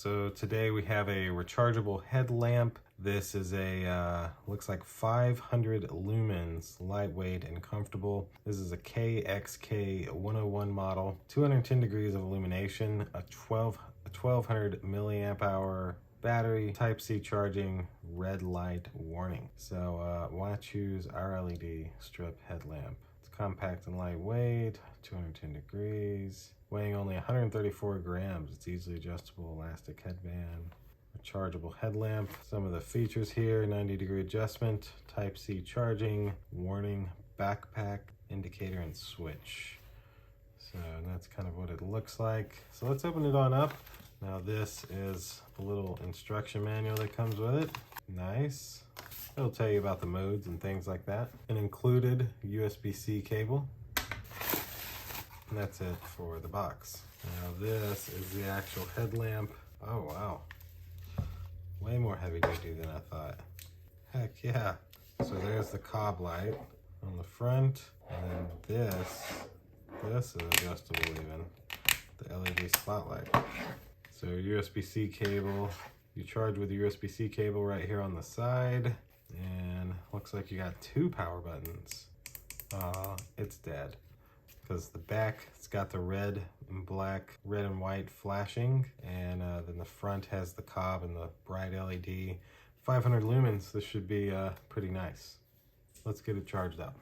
So today we have a rechargeable headlamp. This is a, looks like 500 lumens, lightweight and comfortable. This is a KXK 101 model, 210 degrees of illumination, a 1200 milliamp hour battery, Type-C charging, red light warning. So why choose our LED strip headlamp? It's compact and lightweight, 210 degrees, weighing only 134 grams. It's easily adjustable elastic headband, rechargeable headlamp. Some of the features here: 90-degree adjustment, Type-C charging, warning, backpack, indicator, and switch. So that's kind of what it looks like. So let's open it on up. Now this is the little instruction manual that comes with it. Nice. It'll tell you about the modes and things like that. An included USB-C cable. And that's it for the box. Now this is the actual headlamp. Oh wow. Way more heavy duty than I thought. Heck yeah. So there's the COB light on the front. And then this is adjustable even. The LED spotlight. So USB-C cable. You charge with the USB-C cable right here on the side. And looks like you got 2 power buttons. It's dead. Because the back, it's got the red and black, red and white flashing, and then the front has the COB and the bright LED. 500 lumens, this should be pretty nice. Let's get it charged up.